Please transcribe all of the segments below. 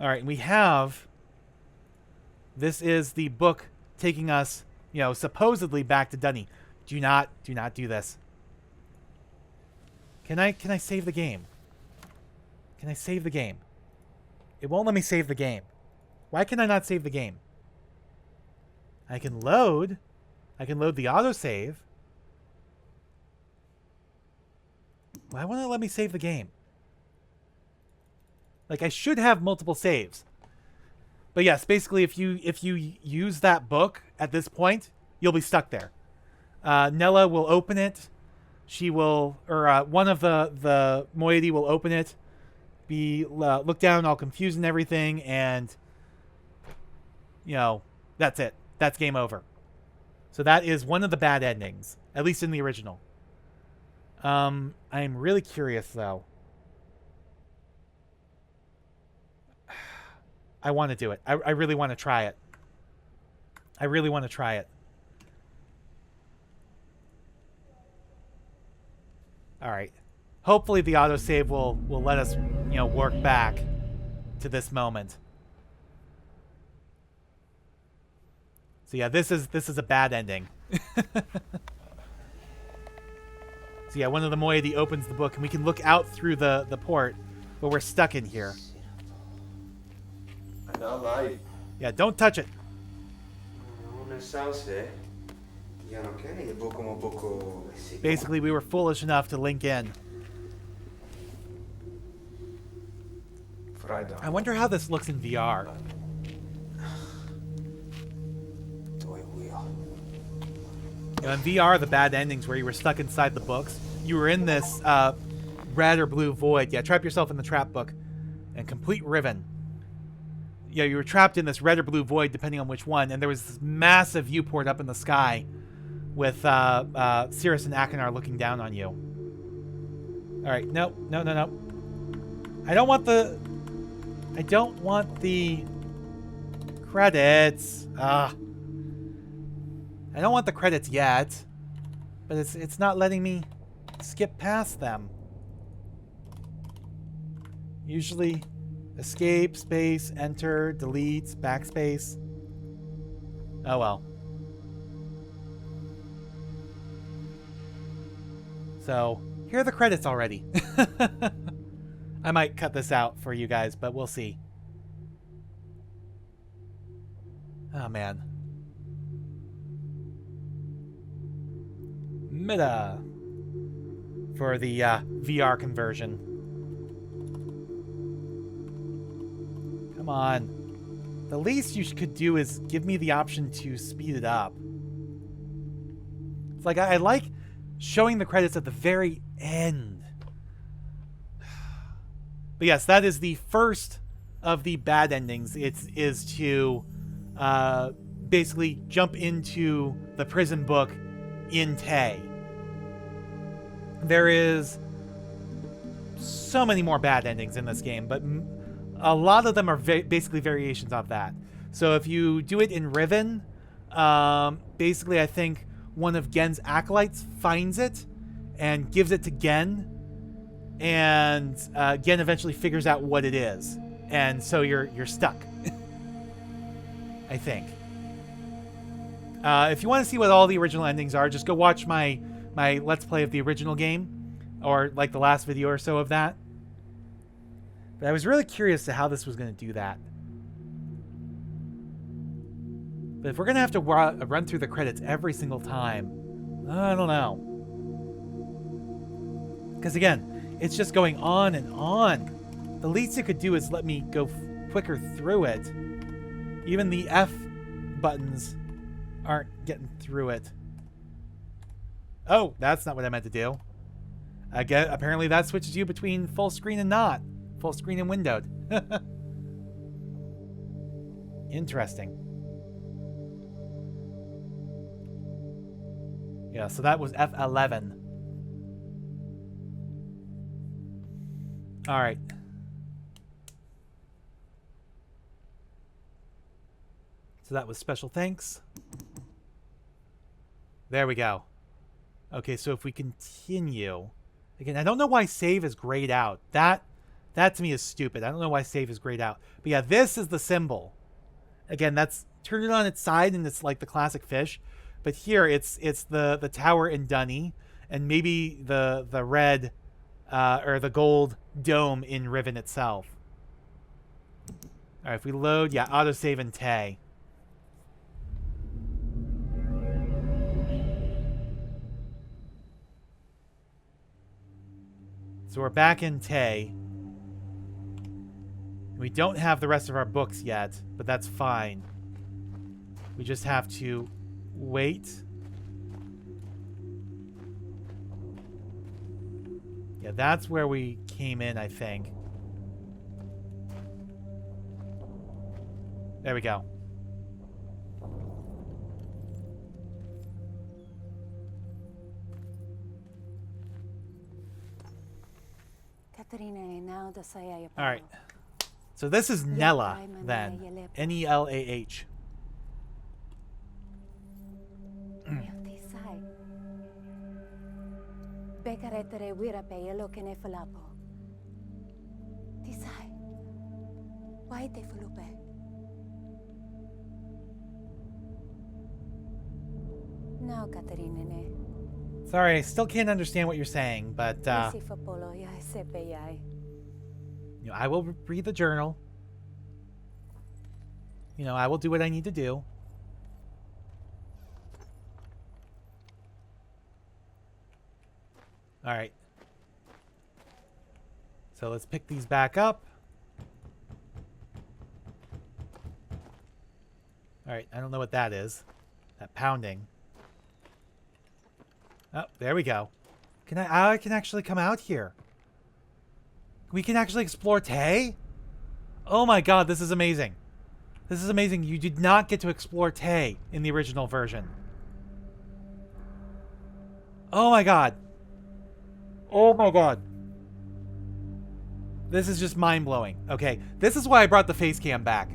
All right, and we have... This is the book taking us, you know, supposedly back to Dunny. Do not do this. Can I save the game? Can I save the game? It won't let me save the game. Why can I not save the game? I can load. I can load the autosave. Why won't it let me save the game? Like, I should have multiple saves. But yes, basically, if you use that book at this point, you'll be stuck there. Nella will open it. She will, or one of the moiety will open it, look down, all confused and everything, and you know, that's it. That's game over. So that is one of the bad endings, at least in the original. I'm really curious though. I want to do it. I really want to try it. I really want to try it. All right. Hopefully the autosave will let us, you know, work back to this moment. So yeah, this is a bad ending. So yeah, one of the moiety opens the book and we can look out through the port, but we're stuck in here. Yeah, don't touch it. Basically, we were foolish enough to link in. I wonder how this looks in VR. You know, in VR, the bad endings where you were stuck inside the books, you were in this red or blue void. Yeah, trap yourself in the trap book and complete Riven. Yeah, you were trapped in this red or blue void, depending on which one, and there was this massive viewport up in the sky with Cirrus and Akinar looking down on you. All right, no. I don't want the credits. I don't want the credits yet, but it's not letting me skip past them. Usually, escape, space, enter, delete, backspace. Oh well. So, here are the credits already. I might cut this out for you guys, but we'll see. Oh man. Meta for the VR conversion. Come on. The least you could do is give me the option to speed it up. It's like I like showing the credits at the very end. But yes, that is the first of the bad endings. It is to basically jump into the prison book in Tay. There is so many more bad endings in this game, but a lot of them are basically variations of that. So if you do it in Riven, basically I think one of Gehn's acolytes finds it and gives it to Gehn, and Gehn eventually figures out what it is, and so you're stuck. I think. If you want to see what all the original endings are, just go watch my Let's Play of the original game, or like the last video or so of that. But I was really curious to how this was going to do that. But if we're going to have to run through the credits every single time, I don't know. Because again, it's just going on and on. The least it could do is let me go quicker through it. Even the F buttons aren't getting through it. Oh, that's not what I meant to do. Apparently that switches you between full screen and not. Full screen and windowed. Interesting. Yeah, so that was F11. All right. So that was special thanks. There we go. Okay, so if we continue... Again, I don't know why save is grayed out. That That to me is stupid. I don't know why save is grayed out. But yeah, this is the symbol. Again, that's turn it on its side and it's like the classic fish. But here it's the tower in Dunny and maybe the red or the gold dome in Riven itself. All right, if we load, yeah, autosave in Tay. So we're back in Tay. We don't have the rest of our books yet, but that's fine. We just have to wait. Yeah, that's where we came in, I think. There we go. All right. So this is Nella, then. N-E-L-A-H. Sorry, I still can't understand what you're saying, but you know, I will read the journal. You know, I will do what I need to do. All right. So let's pick these back up. All right, I don't know what that is. That pounding. Oh, there we go. I can actually come out here. We can actually explore Tay? Oh my god, this is amazing. This is amazing. You did not get to explore Tay in the original version. Oh my god. Oh my god. This is just mind-blowing. Okay, this is why I brought the face cam back.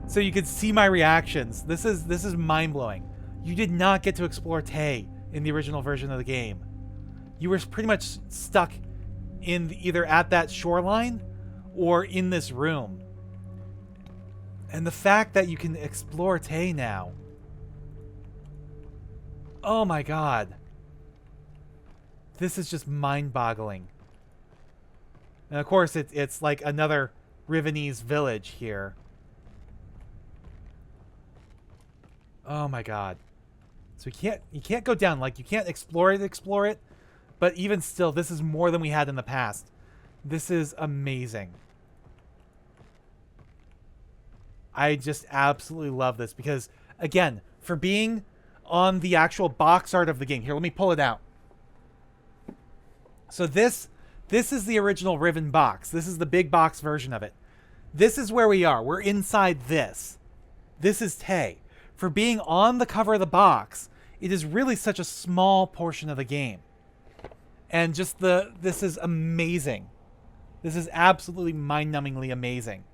So you could see my reactions. This is mind-blowing. You did not get to explore Tay in the original version of the game. You were pretty much stuck in either at that shoreline or in this room. And the fact that you can explore Tay now. Oh my god. This is just mind-boggling. And of course it's like another Rivenese village here. Oh my god. So you can't go down, like you can't explore it, but even still, this is more than we had in the past. This is amazing. I just absolutely love this because, again, for being on the actual box art of the game. Here, let me pull it out. So this is the original Riven box. This is the big box version of it. This is where we are. We're inside this. This is Tay. For being on the cover of the box, it is really such a small portion of the game. And just this is amazing. This is absolutely mind-numbingly amazing.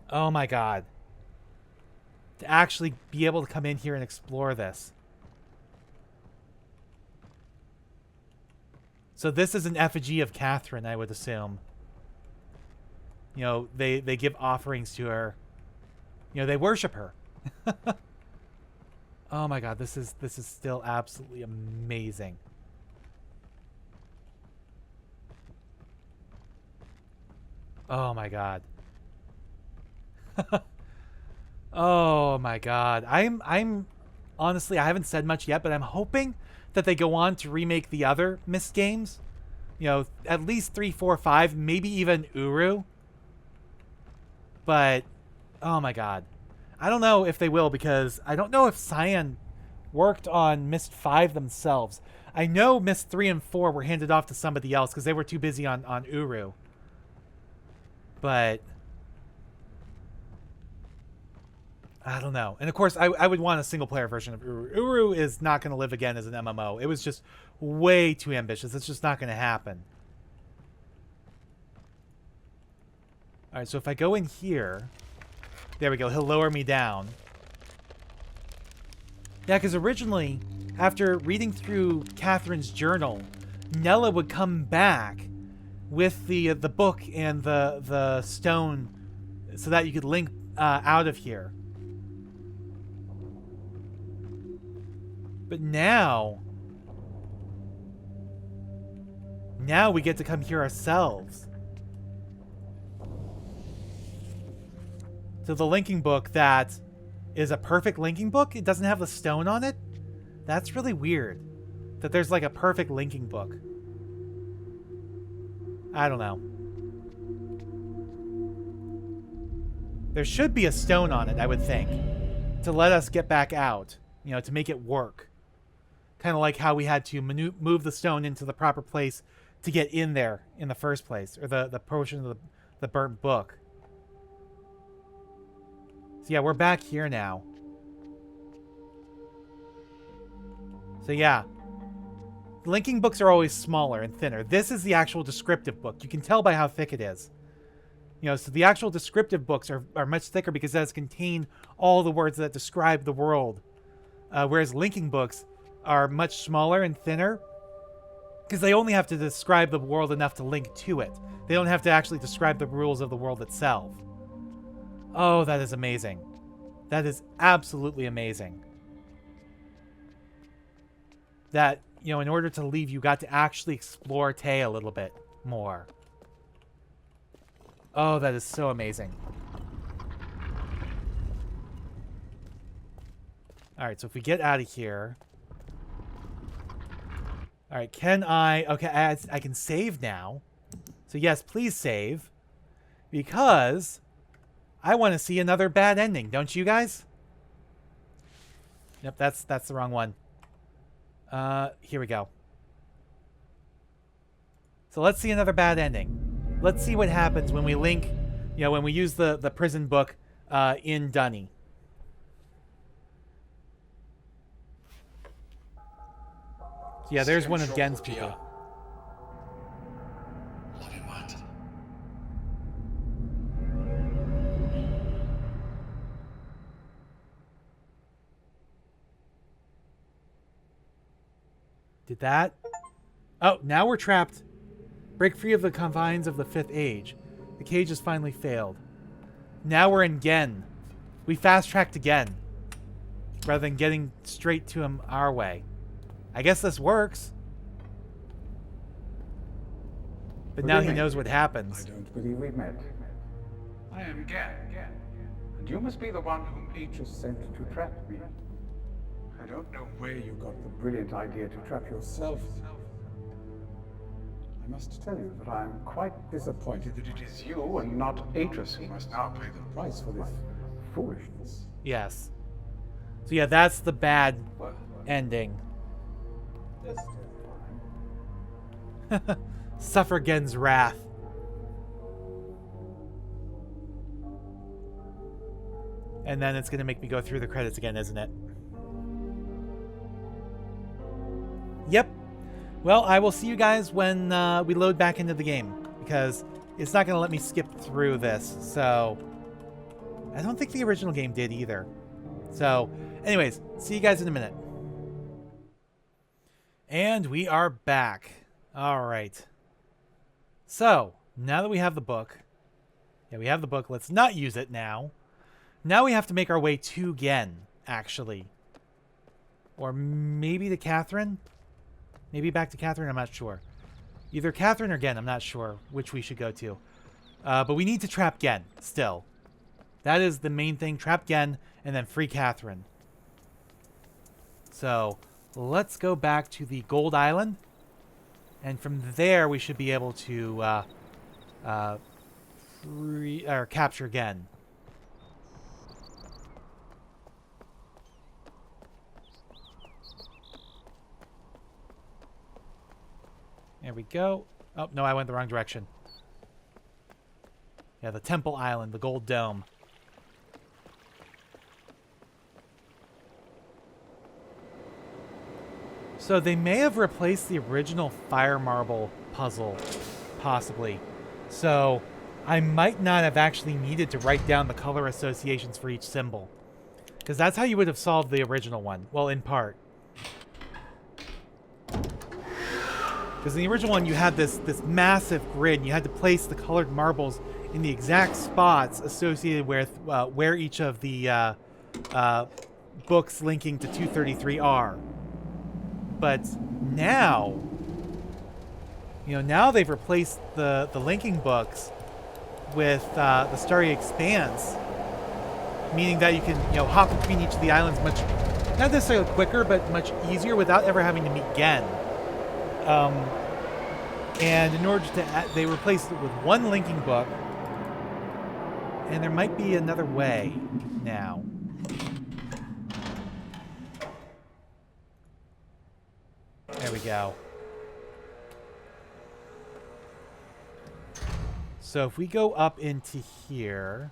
Oh my god. To actually be able to come in here and explore this. So this is an effigy of Catherine, I would assume. You know, they give offerings to her. You know, they worship her. Oh my god, this is still absolutely amazing. Oh my god. Oh my god. I'm honestly, I haven't said much yet, but I'm hoping that they go on to remake the other Myst games. You know, at least 3, 4, 5, maybe even Uru. But oh my god. I don't know if they will, because I don't know if Cyan worked on Myst 5 themselves. I know Myst 3 and 4 were handed off to somebody else because they were too busy on Uru. But I don't know. And of course, I would want a single-player version of Uru. Uru is not going to live again as an MMO. It was just way too ambitious. It's just not going to happen. All right, so if I go in here... There we go. He'll lower me down. Yeah, because originally, after reading through Catherine's journal, Nella would come back with the book and the stone, so that you could link out of here. But now we get to come here ourselves. So the linking book that is a perfect linking book, it doesn't have the stone on it. That's really weird. That there's like a perfect linking book. I don't know. There should be a stone on it, I would think, to let us get back out, you know, to make it work. Kind of like how we had to move the stone into the proper place to get in there in the first place, or the portion of the burnt book. So yeah, we're back here now. So yeah, linking books are always smaller and thinner. This is the actual descriptive book. You can tell by how thick it is. You know, so the actual descriptive books are much thicker because it does contain all the words that describe the world. Whereas linking books are much smaller and thinner because they only have to describe the world enough to link to it. They don't have to actually describe the rules of the world itself. Oh, that is amazing. That is absolutely amazing. That, you know, in order to leave, you got to actually explore Tay a little bit more. Oh, that is so amazing. Alright, so if we get out of here... Alright, can I... Okay, I can save now. So yes, please save. Because I want to see another bad ending, don't you guys? Yep, that's the wrong one. Here we go. So let's see another bad ending. Let's see what happens when we link, you know, when we use the prison book in Dunny. Yeah, there's one of Gehn's people. Did that? Oh, now we're trapped. Break free of the confines of the 5th age. The cage has finally failed. Now we're in Gehn. We fast-tracked to Gehn, rather than getting straight to him our way. I guess this works. But now he knows what happens. I don't believe we met. I am Gehn, and you must be the one whom Aegis sent to trap me. I don't know where you got the brilliant idea to trap yourself. I must tell you that I am quite disappointed that it is you and not Aegis who must now pay the price for this foolishness. Yes. So yeah, that's the bad ending. Suffer Gehn's wrath. And then it's going to make me go through the credits again, isn't it? Yep. Well, I will see you guys when we load back into the game, because it's not going to let me skip through this. So I don't think the original game did either. So anyways, see you guys in a minute. And we are back. All right. So now that we have the book, yeah, we have the book. Let's not use it now. Now we have to make our way to Gehn, actually. Or maybe to Catherine? Maybe back to Catherine, I'm not sure. Either Catherine or Gehn, I'm not sure which we should go to. But we need to trap Gehn, still. That is the main thing. Trap Gehn, and then free Catherine. So, let's go back to the Gold Island. And from there, we should be able to capture Gehn. There we go. Oh, no, I went the wrong direction. Yeah, the Temple Island, the Gold Dome. So they may have replaced the original Fire Marble puzzle, possibly. So I might not have actually needed to write down the color associations for each symbol. Because that's how you would have solved the original one. Well, in part. Because in the original one, you had this massive grid, and you had to place the colored marbles in the exact spots associated with where each of the books linking to 233 are. But now, now they've replaced the linking books with the Starry Expanse, meaning that you can hop between each of the islands much, not necessarily quicker, but much easier without ever having to meet Gehn. And in order to they replaced it with one linking book, and there might be another way now. There we go. So if we go up into here,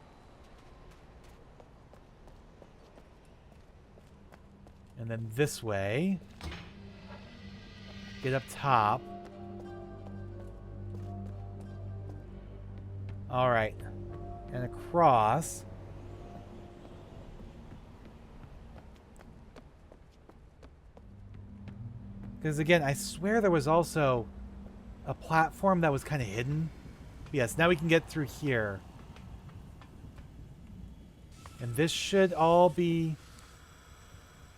and then this way, get up top. All right, and across. Because again, I swear there was also a platform that was kind of hidden. Yes, now we can get through here. And this should all be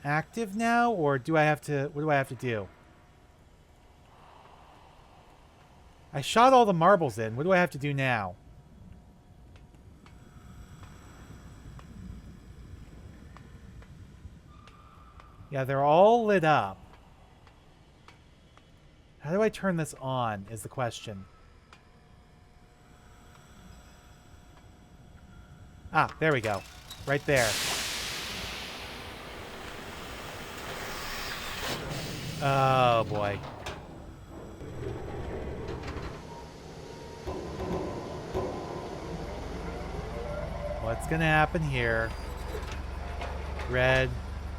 active now, or do I have to, what do I have to do? I shot all the marbles in. What do I have to do now? Yeah, they're all lit up. How do I turn this on is the question. Ah, there we go. Right there. Oh, boy. What's gonna happen here? Red,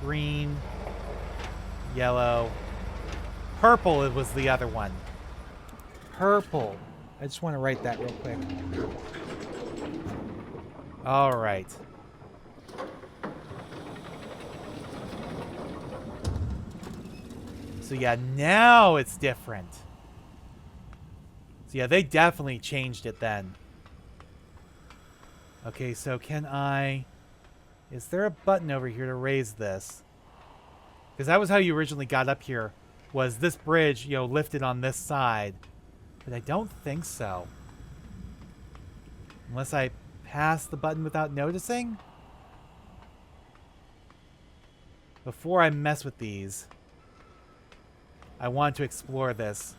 green, yellow. Purple it was the other one. Purple. I just want to write that real quick. All right. So yeah, now it's different. So yeah, they definitely changed it then. Okay, so can I... Is there a button over here to raise this? Because that was how you originally got up here. Was this bridge, lifted on this side. But I don't think so. Unless I pass the button without noticing? Before I mess with these, I want to explore this.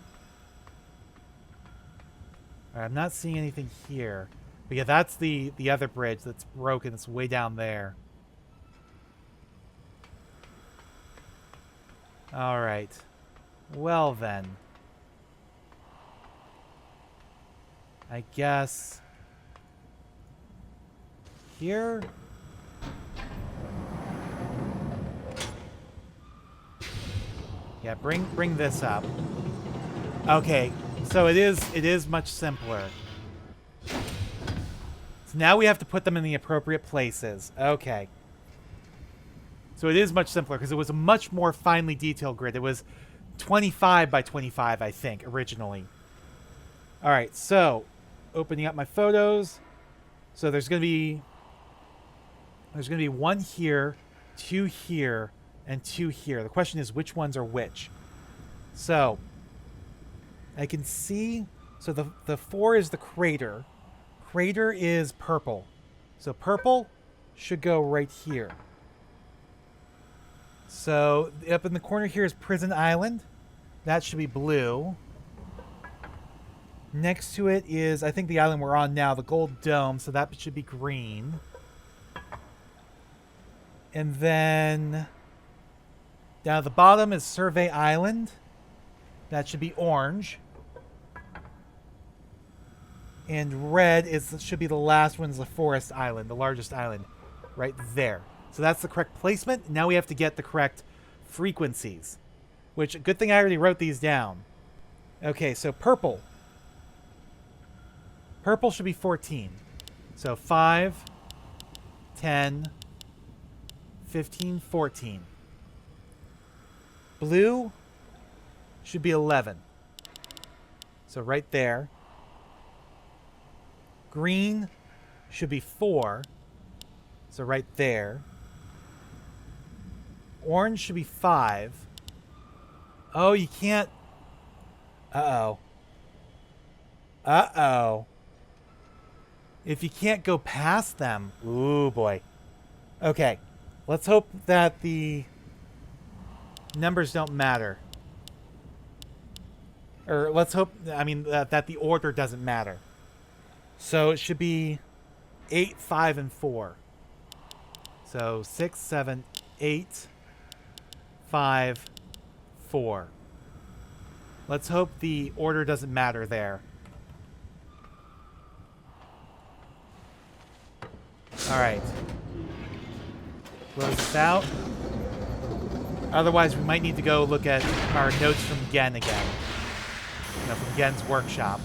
Alright, I'm not seeing anything here. But yeah, that's the other bridge that's broken. It's way down there. Alright. Well then. I guess... Here? Yeah, bring this up. Okay, so it is much simpler. So now we have to put them in the appropriate places. Okay. So it is much simpler because it was a much more finely detailed grid. It was 25 by 25, I think, originally. All right, so opening up my photos. So there's going to be one here, two here, and two here. The question is which ones are which. So I can see, so the 4 is the crater. Crater is purple. So purple should go right here. So up in the corner here is Prison Island. That should be blue. Next to it is, I think, the island we're on now, the Gold Dome. So that should be green. And then down at the bottom is Survey Island. That should be orange. And red should be the last one, is the Forest Island, the largest island, right there. So that's the correct placement. Now we have to get the correct frequencies, which, good thing I already wrote these down. Okay, so purple. Purple should be 14. So 5, 10, 15, 14. Blue should be 11. So right there. Green should be 4. So right there. Orange should be 5. Oh, you can't. Uh-oh. Uh-oh. If you can't go past them. Ooh, boy. Okay. Let's hope that the numbers don't matter. Or let's hope, I mean, that the order doesn't matter. So it should be 8, 5, and 4. So 6, 7, 8, 5, 4. Let's hope the order doesn't matter there. Alright. Close this out. Otherwise, we might need to go look at our notes from Gehn again. You know, from Gehn's workshop.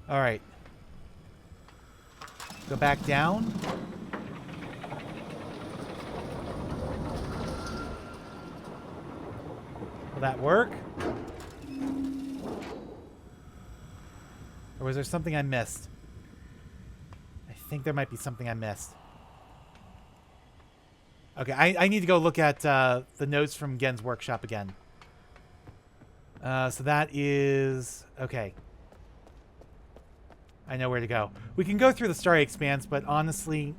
Alright. Go back down. Will that work? Or was there something I missed? I think there might be something I missed. Okay, I need to go look at the notes from Gehn's workshop again. So that is... Okay. I know where to go. We can go through the Starry Expanse, but honestly,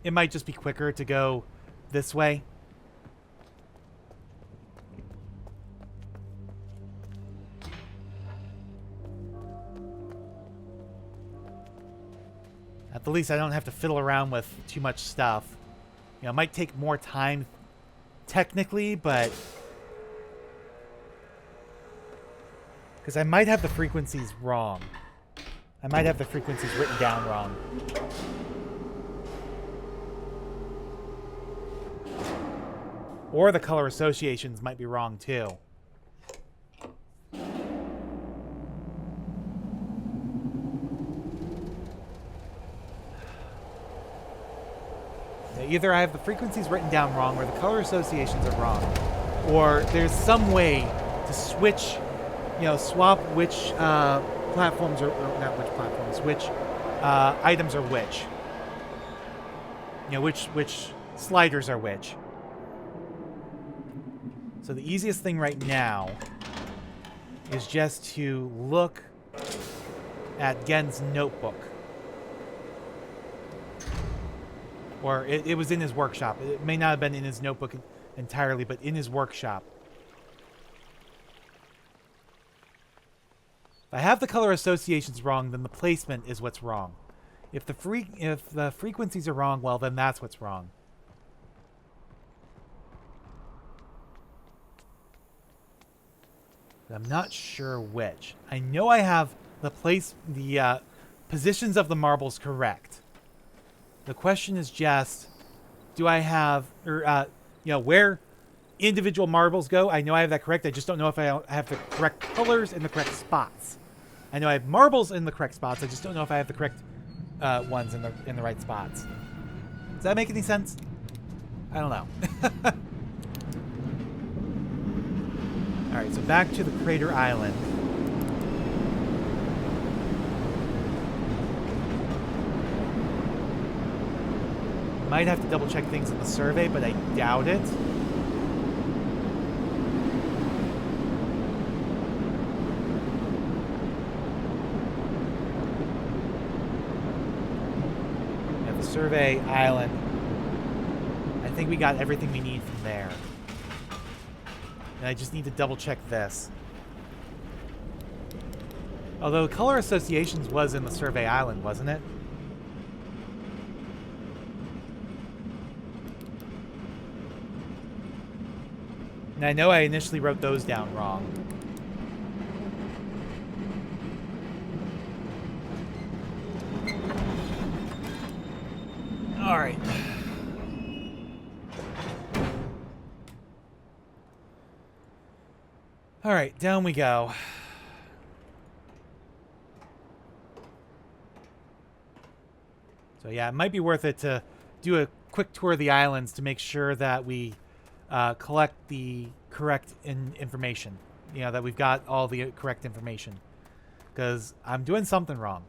it might just be quicker to go this way. At the least I don't have to fiddle around with too much stuff. You know, it might take more time technically, but... Because I might have the frequencies wrong. I might have the frequencies written down wrong. Or the color associations might be wrong too. Either I have the frequencies written down wrong or the color associations are wrong. Or there's some way to switch, you know, swap which platforms or not which platforms, which items are which. You know, which sliders are which. So the easiest thing right now is just to look at Gehn's notebook. Or it was in his workshop. It may not have been in his notebook entirely, but in his workshop. If I have the color associations wrong, then the placement is what's wrong. If the frequencies are wrong, well, then that's what's wrong. But I'm not sure which. I know I have the positions of the marbles correct. The question is just, do I have, you know, where individual marbles go? I know I have that correct. I just don't know if I have the correct colors in the correct spots. I know I have marbles in the correct spots. I just don't know if I have the correct ones in the right spots. Does that make any sense? I don't know. All right, so back to the crater island. Might have to double check things in the survey, but I doubt it. Yeah, the survey island. I think we got everything we need from there. And I just need to double check this. Although color associations was in the survey island, wasn't it? And I know I initially wrote those down wrong. All right. All right, down we go. So yeah, it might be worth it to do a quick tour of the islands to make sure that we collect the correct information. You know, that we've got all the correct information. Because I'm doing something wrong.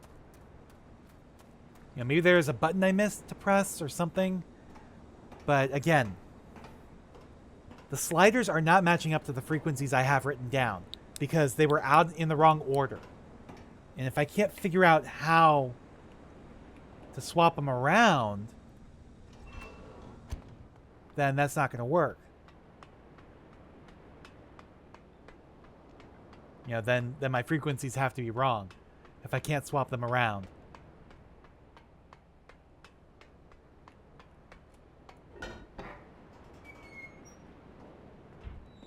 You know, maybe there's a button I missed to press or something. But again, the sliders are not matching up to the frequencies I have written down because they were out in the wrong order. And if I can't figure out how to swap them around, then that's not going to work. You know, then my frequencies have to be wrong if I can't swap them around.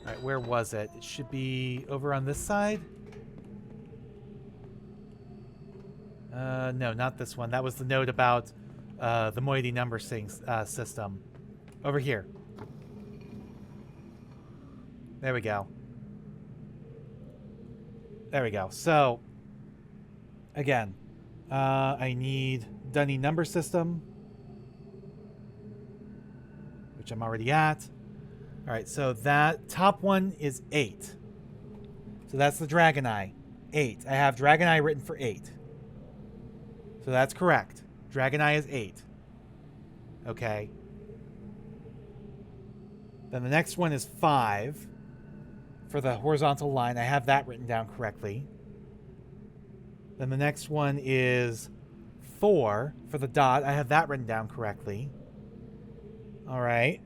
Alright, where was it? It should be over on this side? No, not this one. That was the note about the moiety number system. Over here. There we go. There we go. So, again, I need Dunny number system, which I'm already at. All right, so that top one is 8. So that's the Dragon Eye. 8. I have Dragon Eye written for 8. So that's correct. Dragon Eye is 8. Okay. Then the next one is 5 for the horizontal line. I have that written down correctly. Then the next one is 4 for the dot. I have that written down correctly. All right.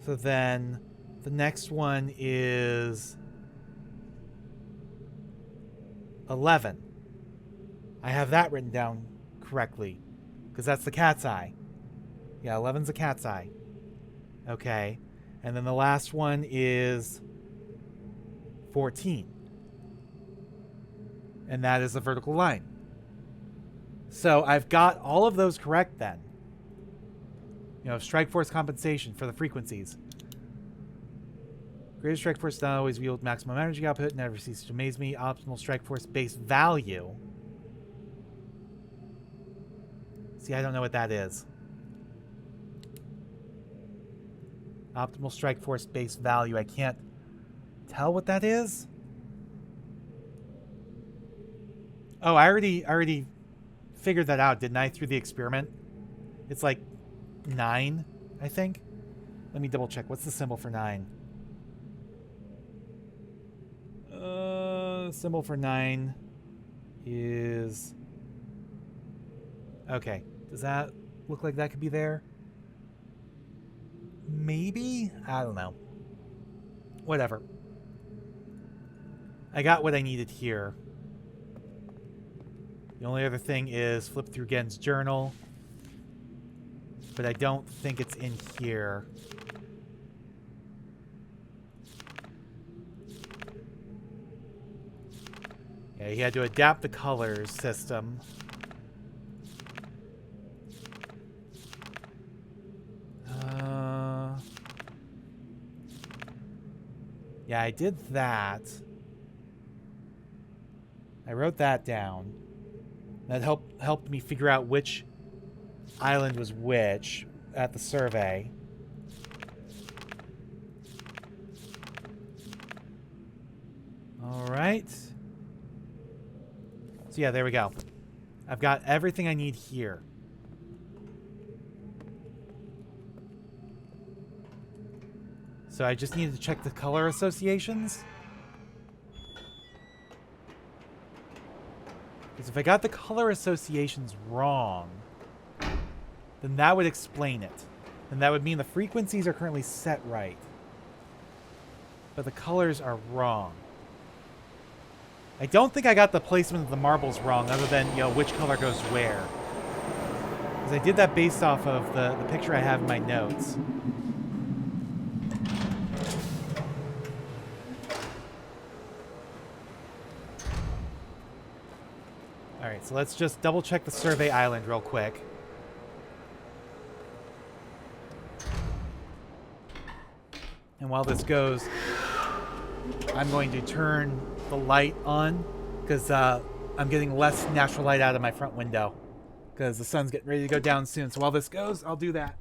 So then the next one is 11. I have that written down correctly because that's the cat's eye. Yeah, 11's a cat's eye. Okay. And then the last one is 14. And that is the vertical line. So I've got all of those correct then. You know, strike force compensation for the frequencies. Greater strike force not always yield maximum energy output. Never ceases to amaze me. Optimal strike force base value. See, I don't know what that is. Optimal strike force base value. I can't tell what that is. Oh, I already figured that out, didn't I, through the experiment? It's like 9, I think. Let me double check. What's the symbol for 9? Symbol for 9 is... Okay. Does that look like that could be there? Maybe? I don't know. Whatever. I got what I needed here. The only other thing is flip through Gehn's journal. But I don't think it's in here. Yeah, he had to adapt the colors system. Yeah, I did that. I wrote that down. That helped me figure out which island was which at the survey. All right. So yeah, there we go. I've got everything I need here. So I just needed to check the color associations. Because if I got the color associations wrong, then that would explain it. And that would mean the frequencies are currently set right. But the colors are wrong. I don't think I got the placement of the marbles wrong, other than, you know, which color goes where. Because I did that based off of the picture I have in my notes. Alright, so let's just double check the survey island real quick. And while this goes, I'm going to turn the light on because I'm getting less natural light out of my front window because the sun's getting ready to go down soon. So while this goes, I'll do that.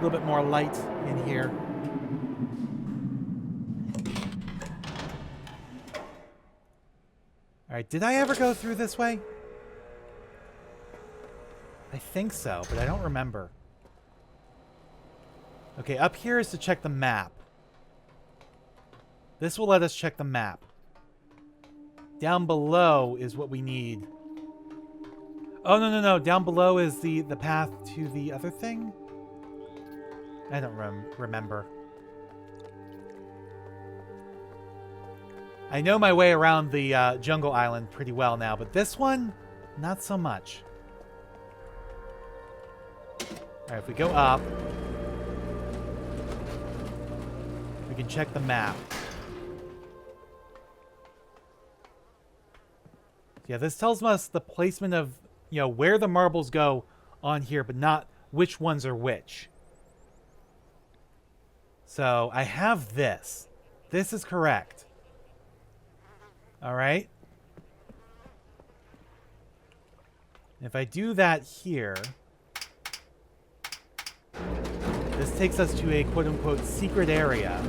little bit more light in here. Alright, did I ever go through this way? I think so, but I don't remember. Okay, up here is to check the map. This will let us check the map. Down below is what we need. Oh, no, no, no. Down below is the path to the other thing? I don't remember. I know my way around the jungle island pretty well now, but this one, not so much. Alright, if we go up, we can check the map. Yeah, this tells us the placement of, you know, where the marbles go on here, but not which ones are which. So, I have this. This is correct. Alright. If I do that here, this takes us to a quote-unquote secret area.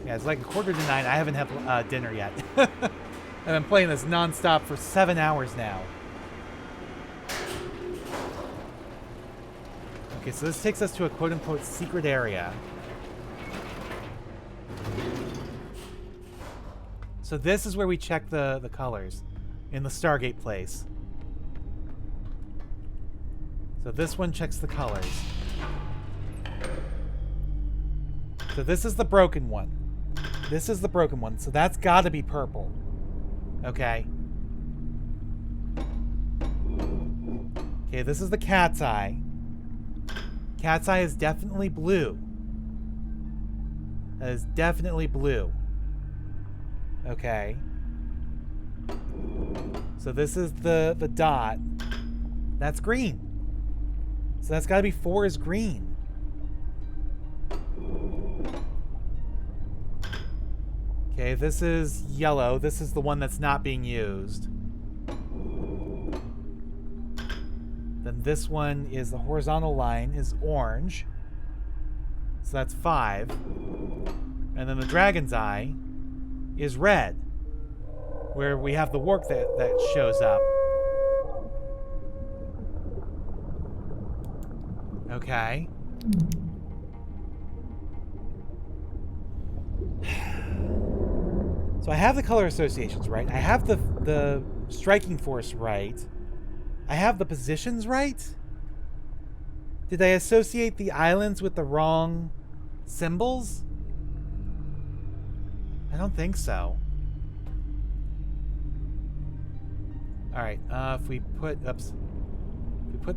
Yeah, it's like 8:45. I haven't had dinner yet. I've been playing this non-stop for 7 hours now. Okay, so this takes us to a quote-unquote secret area. So this is where we check the colors in the Stargate place. So this one checks the colors. So this is the broken one. This is the broken one, so that's got to be purple. Okay. Okay, this is the cat's eye. Cat's eye is definitely blue. That is definitely blue. Okay. So this is the dot. That's green. So that's got to be 4 is green. Okay, this is yellow. This is the one that's not being used. Then this one is the horizontal line is orange. So that's 5. And then the dragon's eye is red, where we have the work that shows up. Okay. So I have the color associations right. I have the striking force right. I have the positions right. Did I associate the islands with the wrong symbols? I don't think so. Alright, if we put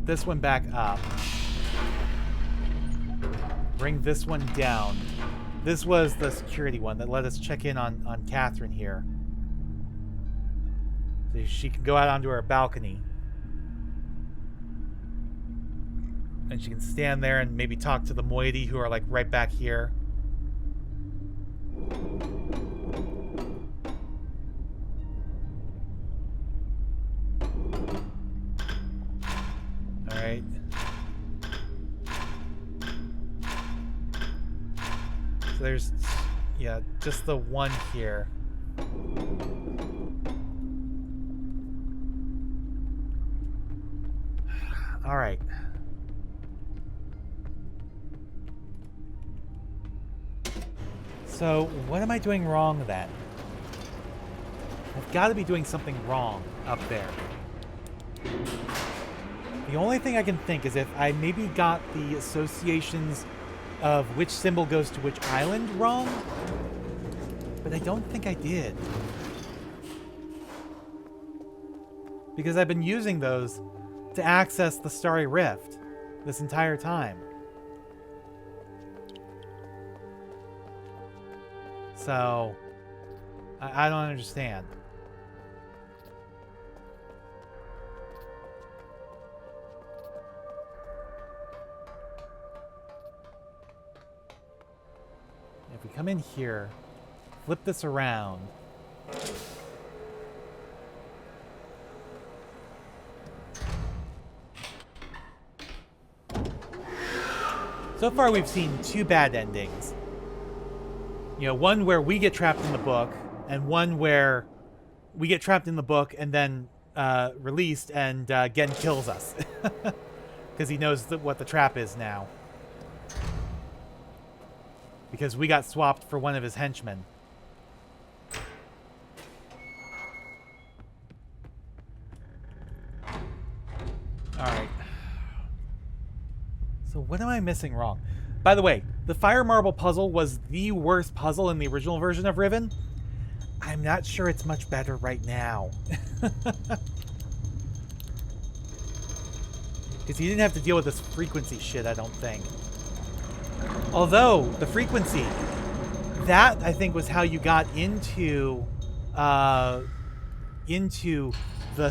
this one back up. Bring this one down. This was the security one that let us check in on Catherine here. So she can go out onto her balcony. And she can stand there and maybe talk to the moiety who are like right back here. Alright. So there's, yeah, just the one here. Alright. So, what am I doing wrong then? I've got to be doing something wrong up there. The only thing I can think is if I maybe got the associations of which symbol goes to which island wrong, but I don't think I did. Because I've been using those to access the Starry Rift this entire time. So, I don't understand. If we come in here, flip this around. So far, we've seen 2 bad endings. You know, one where we get trapped in the book, and one where we get trapped in the book and then released, and Gehn kills us because he knows what the trap is now. Because we got swapped for one of his henchmen. Alright. So what am I missing wrong? By the way, the fire marble puzzle was the worst puzzle in the original version of Riven. I'm not sure it's much better right now. Because you didn't have to deal with this frequency shit, I don't think. Although, the frequency, that I think was how you got into the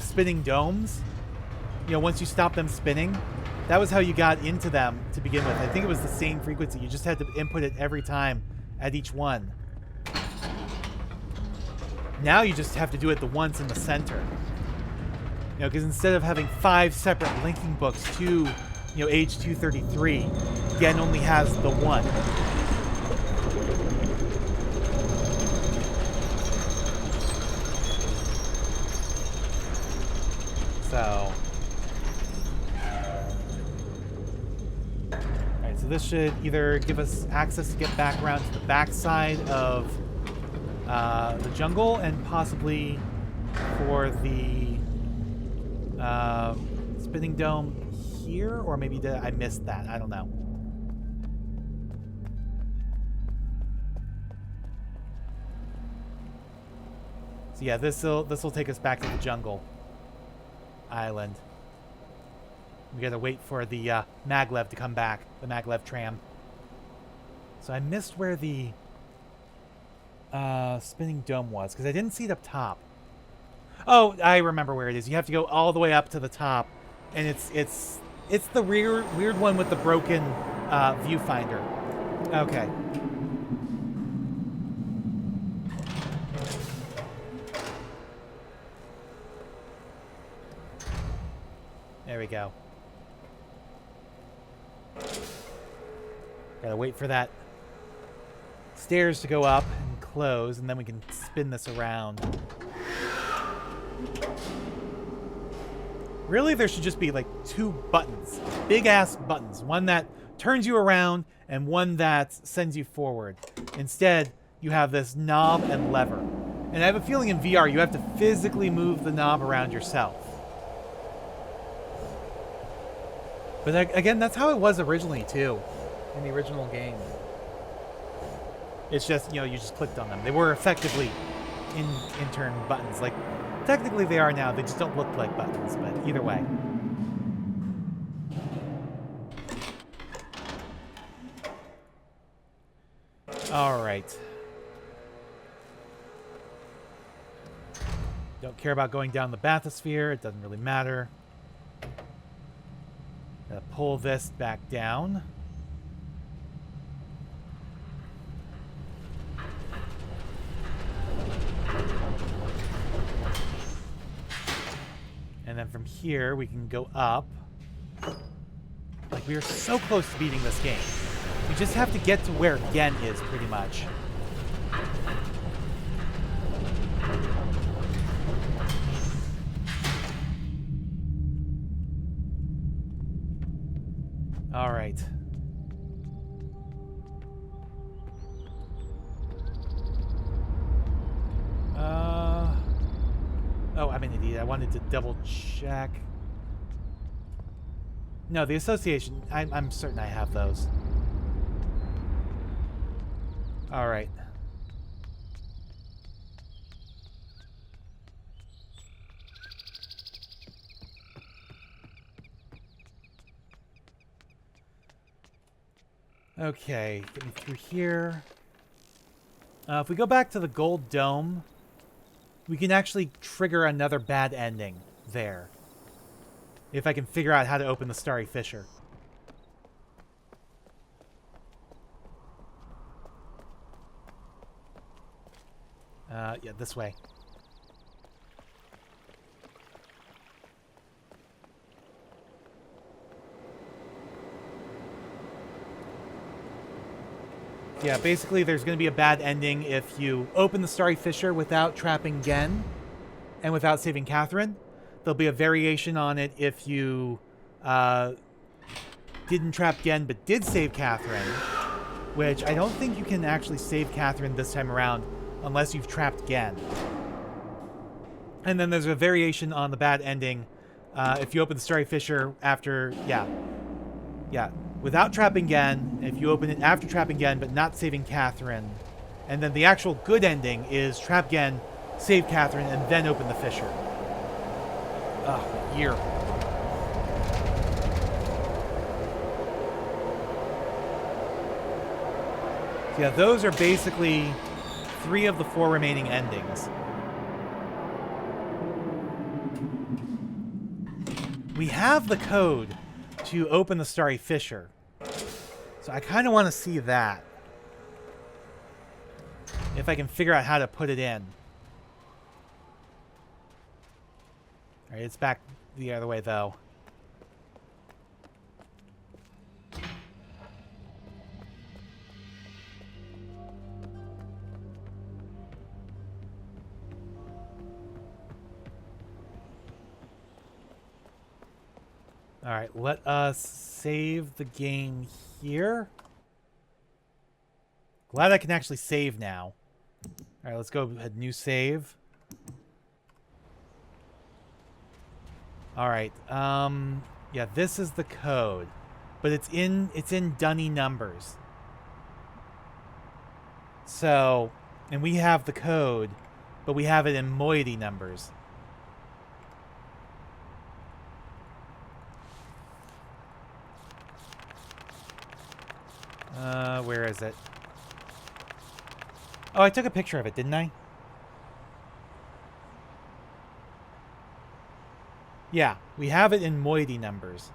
spinning domes. You know, once you stop them spinning, that was how you got into them to begin with. I think it was the same frequency. You just had to input it every time at each one. Now you just have to do it the once in the center. You know, because instead of having 5 separate linking books to, you know, age 233, Gehn only has the one. So... Alright, so this should either give us access to get back around to the backside of the jungle, and possibly for the spinning dome here, or maybe I missed that. I don't know. So yeah, this will take us back to the jungle island. We gotta wait for the maglev to come back, the maglev tram. So I missed where the spinning dome was, because I didn't see it up top. Oh, I remember where it is. You have to go all the way up to the top, and it's the weird one with the broken viewfinder. Okay. There we go. Gotta wait for that stairs to go up and close, and then we can spin this around. Really, there should just be like 2 buttons. Big-ass buttons. One that turns you around and one that sends you forward. Instead, you have this knob and lever. And I have a feeling in VR you have to physically move the knob around yourself. But again, that's how it was originally, too. In the original game. It's just, you know, you just clicked on them. They were effectively in-turn buttons. Like, technically they are now. They just don't look like buttons, but either way. Alright. Don't care about going down the bathysphere. It doesn't really matter. Gotta pull this back down. And then from here, we can go up. Like, we are so close to beating this game. We just have to get to where Gehn is, pretty much. Alright. Oh, I'm an idiot. I wanted to double check. No, the association. I'm certain I have those. Alright. Okay, get me through here. If we go back to the gold dome, we can actually trigger another bad ending there. If I can figure out how to open the Starry Fissure. Yeah, this way. Yeah, basically there's going to be a bad ending if you open the Starry Fissure without trapping Gehn and without saving Catherine. There'll be a variation on it if you didn't trap Gehn but did save Catherine, which I don't think you can actually save Catherine this time around unless you've trapped Gehn. And then there's a variation on the bad ending if you open the Starry Fissure after, without trapping Gehn, if you open it after trapping Gehn but not saving Catherine. And then the actual good ending is trap Gehn, save Catherine, and then open the fissure. Ugh, year. So yeah, those are basically 3 of the 4 remaining endings. We have the code to open the Starry Fissure, so I kind of want to see that. If I can figure out how to put it in. Alright, it's back the other way, though. Alright, let us save the game here. Glad I can actually save now. Alright, let's go ahead, new save. Alright, yeah, this is the code. But it's in dunny numbers. So, and we have the code, but we have it in moiety numbers. Where is it? Oh, I took a picture of it, didn't I? Yeah, we have it in moiety numbers.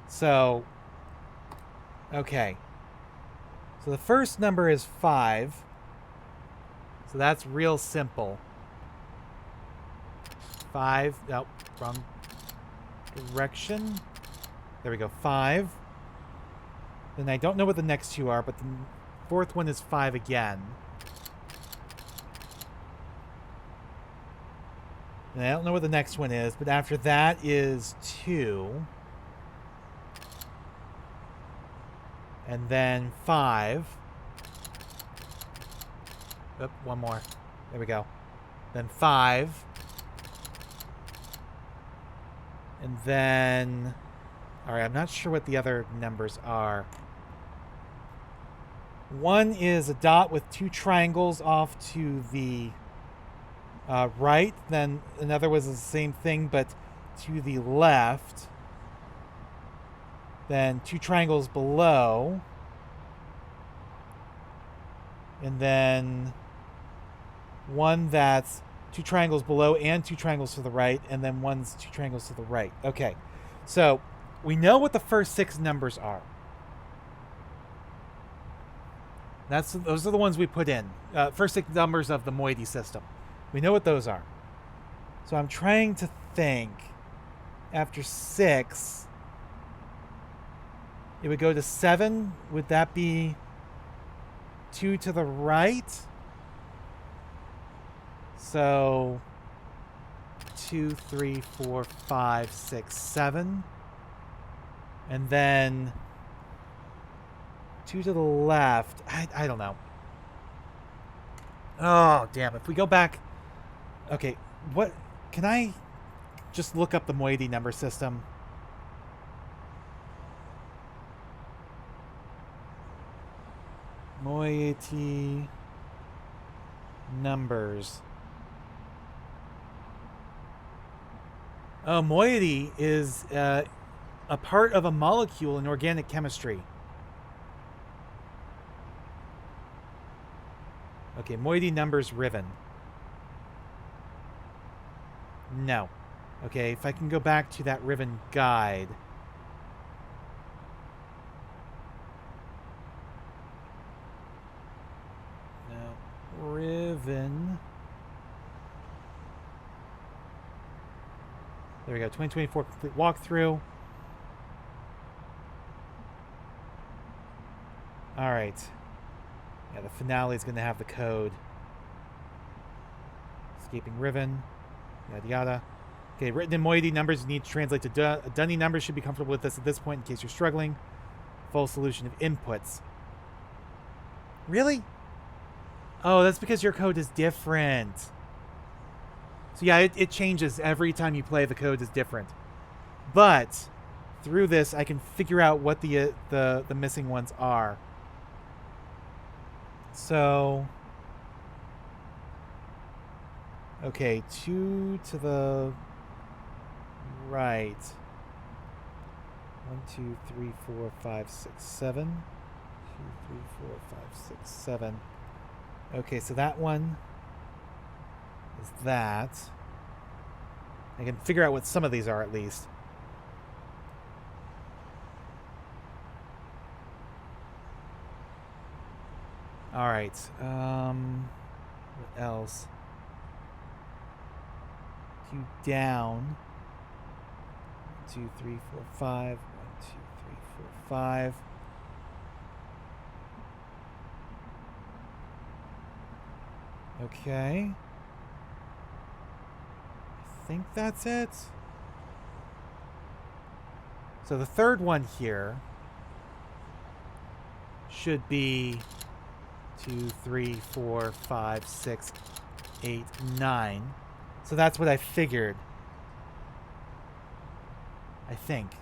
So, okay. So the first number is 5. So that's real simple. 5, oh, wrong direction. There we go, 5. Then I don't know what the next 2 are, but the 4th one is 5 again. And I don't know what the next one is, but after that is 2. And then 5. Oop, one more. There we go. Then 5. And then... Alright, I'm not sure what the other numbers are. 1 is a dot with 2 triangles off to the right. Then another was the same thing, but to the left. Then 2 triangles below. And then 1 that's 2 triangles below and 2 triangles to the right. And then 1's 2 triangles to the right. Okay, so we know what the first 6 numbers are. Those are the ones we put in. First 6 numbers of the moiety system. We know what those are. So I'm trying to think. After 6, it would go to 7. Would that be 2 to the right? So 2, 3, 4, 5, 6, 7. And then 2 to the left. I don't know. Oh, damn. If we go back... Okay, what... Can I just look up the moiety number system? Moiety numbers. Oh, moiety is a part of a molecule in organic chemistry. Okay, moiety numbers RIVEN. No. Okay, if I can go back to that RIVEN guide. No. RIVEN. There we go, 2024 complete walkthrough. All right. Yeah, the finale is going to have the code. Escaping Riven. Yada yada. Okay, written in moiety numbers you need to translate to Dunny numbers. Should be comfortable with this at this point in case you're struggling. Full solution of inputs. Really? Oh, that's because your code is different. So yeah, it changes every time you play. The code is different. But through this, I can figure out what the missing ones are. So, okay, 2 to the right. 1, 2, 3, 4, 5, 6, 7. 2, 3, 4, 5, 6, 7. Okay, so that one is that. I can figure out what some of these are at least. All right. What else? 2 down. 2, 3, 4, 5. 1, 2, 3, 4, 5. Okay. I think that's it. So the third one here should be 2, 3, 4, 5, 6, 8, 9. So that's what I figured. I think.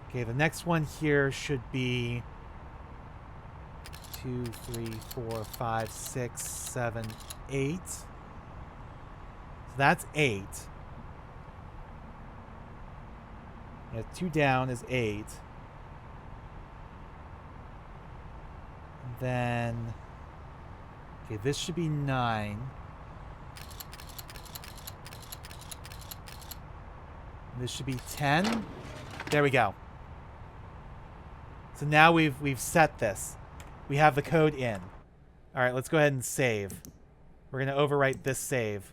Okay, the next one here should be 2, 3, 4, 5, 6, 7, 8. So that's 8. Yeah, 2 down is 8. And then, okay, this should be 9. This should be 10. There we go. So now we've set this. We have the code in. All right, let's go ahead and save. We're going to overwrite this save.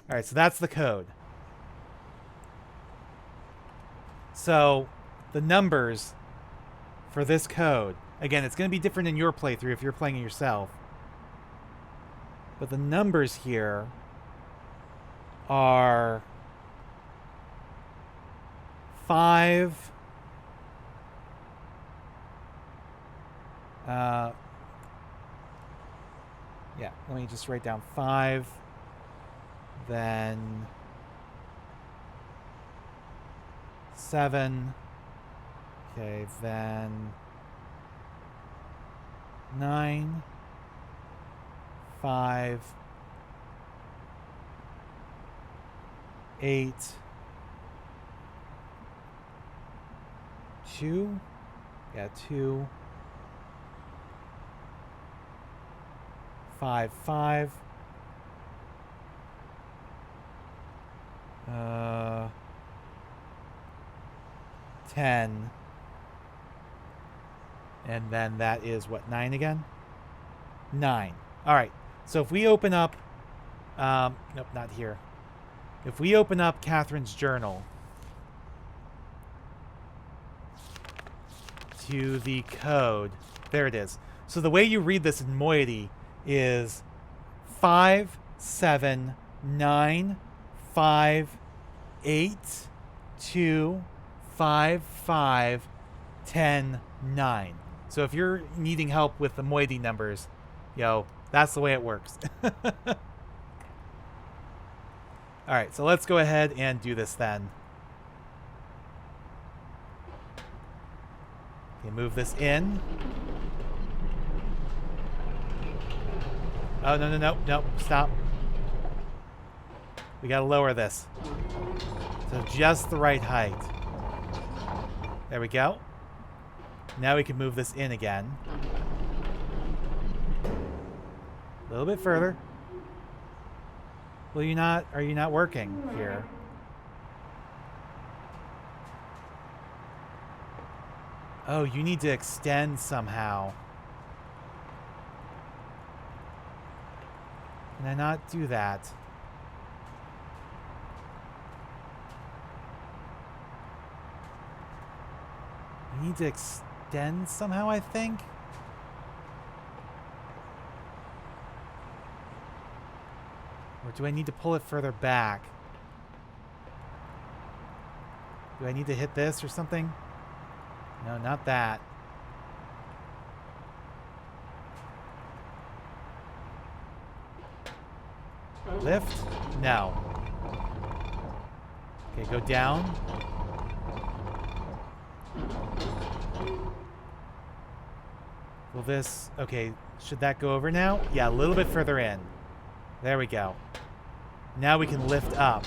All right, so that's the code. So the numbers for this code, again, it's going to be different in your playthrough if you're playing it yourself. But the numbers here are 5. Yeah, let me just write down 5. Then 7. Okay, then 9. 5. 8. 2. Yeah, 2. 5, 5. 10. And then that is what, 9 again? 9. All right. So if we open up, nope, not here. If we open up Catherine's journal to the code, there it is. So the way you read this in moiety is 5, 7, 9, 5, 8, 2, 5, 5, 10, 9. So if you're needing help with the moiety numbers, that's the way it works. All right, so let's go ahead and do this then. Okay, move this in. Oh, no, stop. We gotta lower this. So just the right height. There we go. Now we can move this in again. A little bit further. Well, are you not working here? Oh, you need to extend somehow. Can I not do that? We need to extend somehow, I think. Or do I need to pull it further back? Do I need to hit this or something? No, not that. Lift? No. Okay, go down. Will this... Okay, should that go over now? Yeah, a little bit further in. There we go. Now we can lift up.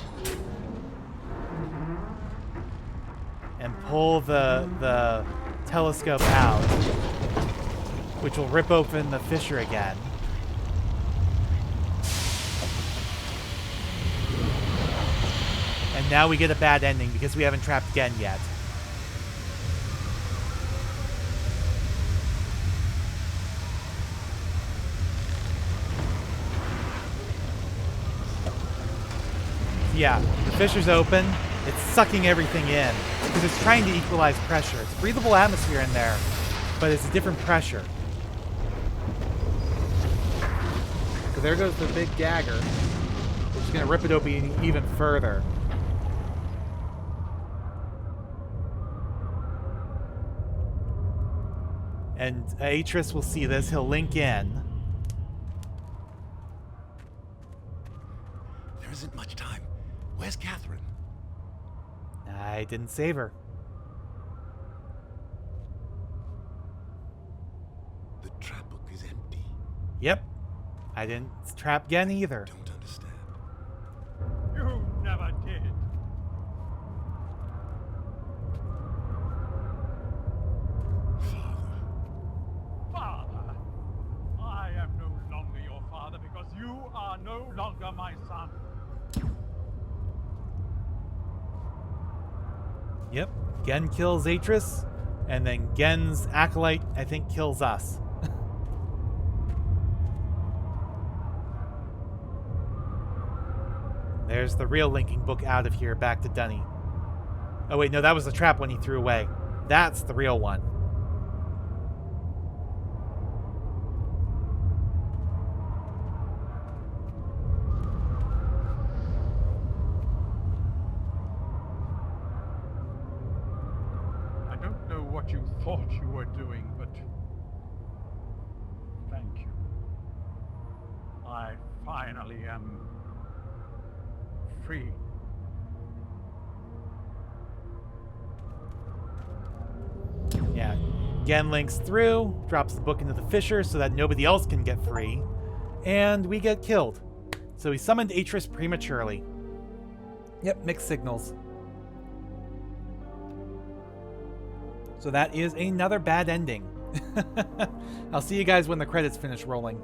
And pull the telescope out. Which will rip open the fissure again. And now we get a bad ending because we haven't trapped Gehn yet. Yeah, the fissure's open. It's sucking everything in because it's trying to equalize pressure. It's breathable atmosphere in there, but it's a different pressure. So there goes the big dagger. It's just going to rip it open even further. And Atris will see this. He'll link in. There isn't much time. Where's Catherine? I didn't save her. The trap book is empty. Yep. I didn't trap Gehn either. Don't understand. You never did. Father, I am no longer your father because you are no longer my son. Yep. Gehn kills Atris, and then Gen's acolyte, I think, kills us. There's the real linking book out of here, back to Dunny. Oh wait, no, that was the trap one he threw away. That's the real one. I don't know what you thought you were doing, but thank you. I finally am free. Yeah. Gehn links through, drops the book into the fissure so that nobody else can get free, and we get killed. So he summoned Atris prematurely. Yep, mixed signals. So that is another bad ending. I'll see you guys when the credits finish rolling.